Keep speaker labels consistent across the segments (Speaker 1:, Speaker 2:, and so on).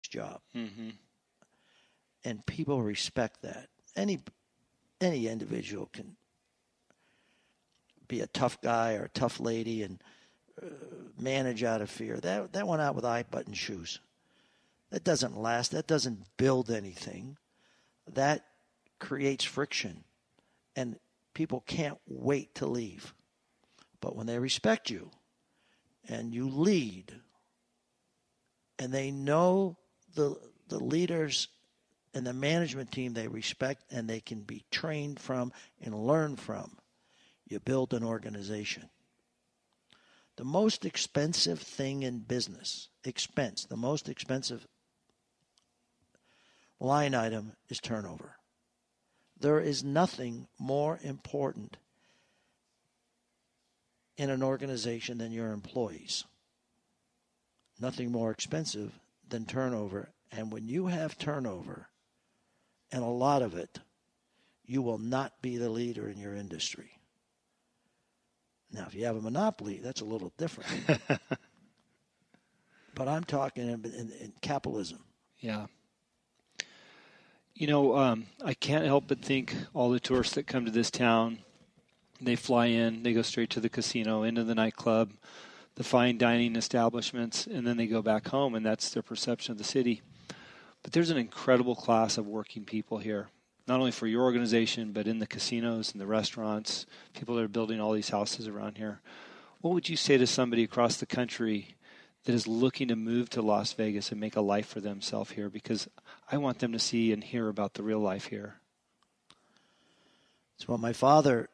Speaker 1: job.
Speaker 2: Mm-hmm.
Speaker 1: And people respect that. Any individual can be a tough guy or a tough lady and manage out of fear. That went out with eye-button shoes. That doesn't last. That doesn't build anything. That creates friction. And people can't wait to leave. But when they respect you and you lead and they know the leaders and the management team they respect and they can be trained from and learn from, you build an organization. The most expensive thing in business, the most expensive line item is turnover. There is nothing more important in an organization than your employees. Nothing more expensive than turnover. And when you have turnover, and a lot of it, you will not be the leader in your industry. Now, if you have a monopoly, that's a little different. But I'm talking in capitalism.
Speaker 2: Yeah. You know, I can't help but think all the tourists that come to this town, they fly in, they go straight to the casino, into the nightclub, the fine dining establishments, and then they go back home, and that's their perception of the city. But there's an incredible class of working people here, not only for your organization, but in the casinos and the restaurants, people that are building all these houses around here. What would you say to somebody across the country that is looking to move to Las Vegas and make a life for themselves here? Because I want them to see and hear about the real life here.
Speaker 1: It's what my father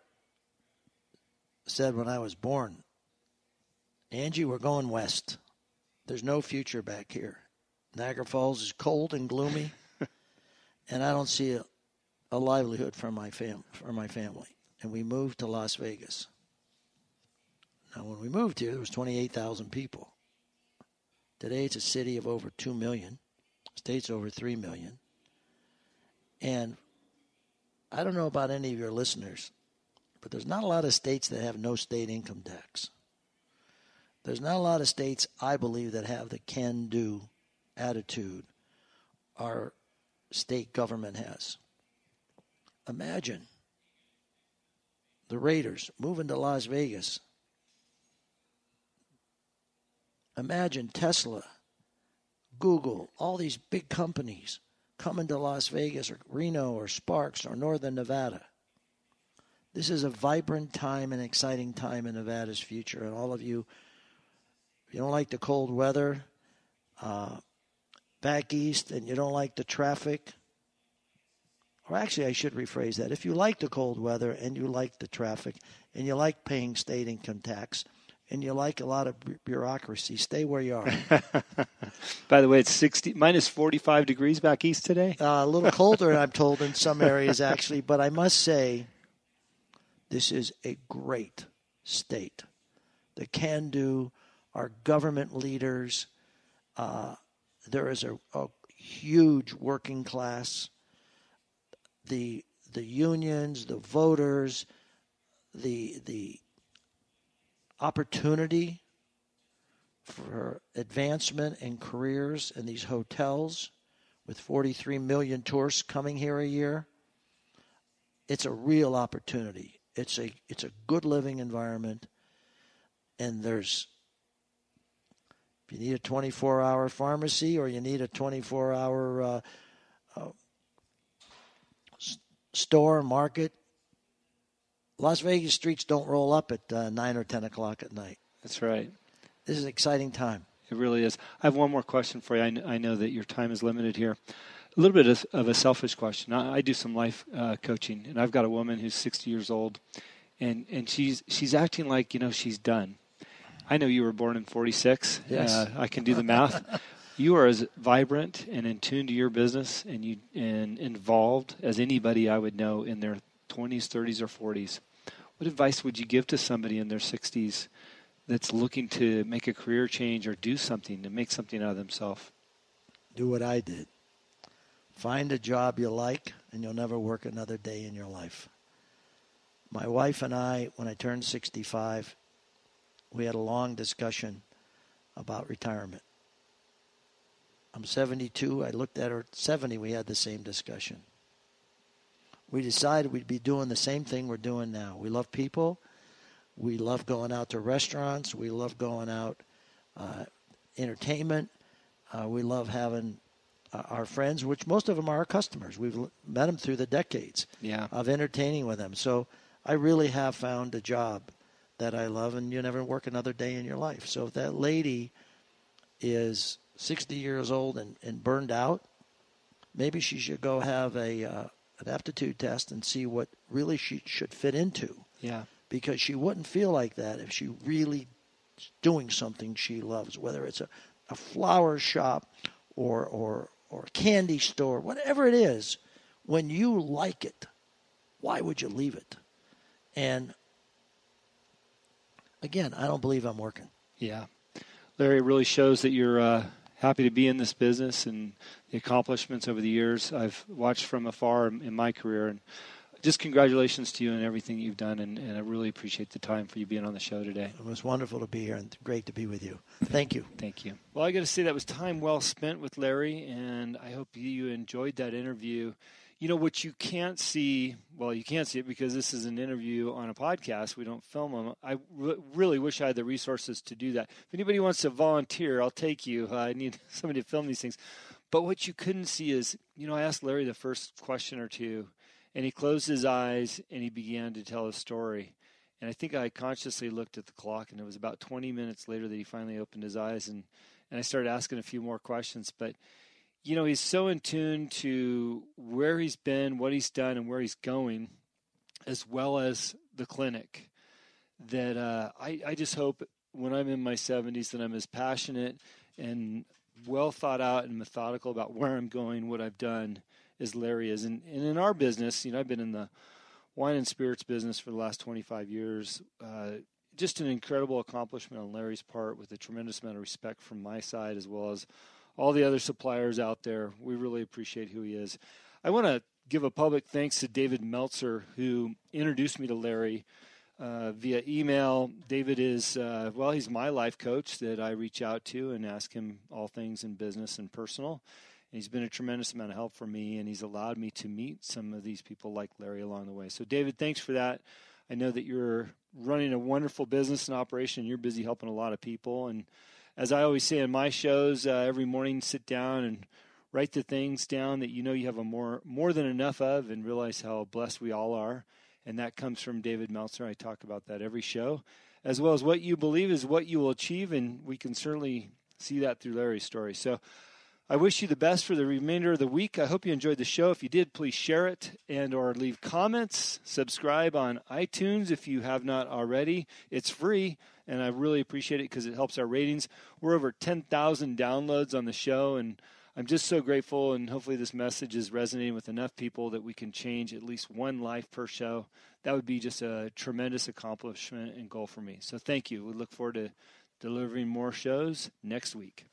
Speaker 1: said when I was born. Angie, we're going west. There's no future back here. Niagara Falls is cold and gloomy, and I don't see a livelihood for my family. And we moved to Las Vegas. Now, when we moved here, there was 28,000 people. Today, it's a city of over 2 million. State's over 3 million. And I don't know about any of your listeners, but there's not a lot of states that have no state income tax. There's not a lot of states, I believe, that have the can-do attitude our state government has. Imagine the Raiders moving to Las Vegas. Imagine Tesla, Google, all these big companies coming to Las Vegas or Reno or Sparks or Northern Nevada. This is a vibrant time and exciting time in Nevada's future. And all of you, if you don't like the cold weather, back east, and you don't like the traffic, or actually I should rephrase that. If you like the cold weather and you like the traffic and you like paying state income tax and you like a lot of bureaucracy, stay where you are.
Speaker 2: By the way, it's minus 45 degrees back east today.
Speaker 1: A little colder, I'm told, in some areas actually, but I must say this is a great state. The can-do, our government leaders, there is a huge working class. The unions, the voters, the opportunity for advancement and careers in these hotels with 43 million tourists coming here a year. It's a real opportunity. It's a good living environment, and if you need a 24-hour pharmacy or you need a 24-hour store, market, Las Vegas streets don't roll up at 9 or 10 o'clock at night.
Speaker 2: That's right.
Speaker 1: This is an exciting time.
Speaker 2: It really is. I have one more question for you. I know that your time is limited here. A little bit of a selfish question. I do some life coaching, and I've got a woman who's 60 years old, and she's acting like, she's done. I know you were born in 46.
Speaker 1: Yes.
Speaker 2: I can do the math. You are as vibrant and in tune to your business and involved as anybody I would know in their 20s, 30s, or 40s. What advice would you give to somebody in their 60s that's looking to make a career change or do something to make something out of themselves?
Speaker 1: Do what I did. Find a job you like, and you'll never work another day in your life. My wife and I, when I turned 65, we had a long discussion about retirement. I'm 72. I looked at her at 70. We had the same discussion. We decided we'd be doing the same thing we're doing now. We love people. We love going out to restaurants. We love going out entertainment. We love having our friends, which most of them are our customers. We've met them through the decades of entertaining with them. So I really have found a job that I love, and you never work another day in your life. So if that lady is 60 years old and burned out, maybe she should go have an aptitude test and see what really she should fit into.
Speaker 2: Yeah.
Speaker 1: Because she wouldn't feel like that if she really is doing something she loves, whether it's a flower shop or a candy store, whatever it is. When you like it, why would you leave it? And again, I don't believe I'm working.
Speaker 2: Yeah. Larry, it really shows that you're happy to be in this business and the accomplishments over the years I've watched from afar in my career. And just congratulations to you and everything you've done, and I really appreciate the time for you being on the show today.
Speaker 1: It was wonderful to be here and great to be with you. Thank you.
Speaker 2: Thank you. Well, I got to say that was time well spent with Larry, and I hope you enjoyed that interview. You know, what you can't see, well, you can't see it because this is an interview on a podcast. We don't film them. I really wish I had the resources to do that. If anybody wants to volunteer, I'll take you. I need somebody to film these things. But what you couldn't see is, you know, I asked Larry the first question or two, and he closed his eyes and he began to tell a story. And I think I consciously looked at the clock, and it was about 20 minutes later that he finally opened his eyes, and I started asking a few more questions. But, you know, he's so in tune to where he's been, what he's done, and where he's going, as well as the clinic, that I just hope when I'm in my 70s that I'm as passionate and well thought out and methodical about where I'm going, what I've done, as Larry is. And in our business, you know, I've been in the wine and spirits business for the last 25 years. Just an incredible accomplishment on Larry's part, with a tremendous amount of respect from my side, as well as all the other suppliers out there. We really appreciate who he is. I want to give a public thanks to David Meltzer, who introduced me to Larry via email. David is, he's my life coach that I reach out to and ask him all things in business and personal. And he's been a tremendous amount of help for me, and he's allowed me to meet some of these people like Larry along the way. So, David, thanks for that. I know that you're running a wonderful business and operation, and you're busy helping a lot of people. And as I always say in my shows, every morning sit down and write the things down that you know you have more than enough of, and realize how blessed we all are. And that comes from David Meltzer. I talk about that every show, as well as what you believe is what you will achieve, and we can certainly see that through Larry's story. So I wish you the best for the remainder of the week. I hope you enjoyed the show. If you did, please share it and or leave comments. Subscribe on iTunes if you have not already. It's free, and I really appreciate it because it helps our ratings. We're over 10,000 downloads on the show, and I'm just so grateful, and hopefully this message is resonating with enough people that we can change at least one life per show. That would be just a tremendous accomplishment and goal for me. So thank you. We look forward to delivering more shows next week.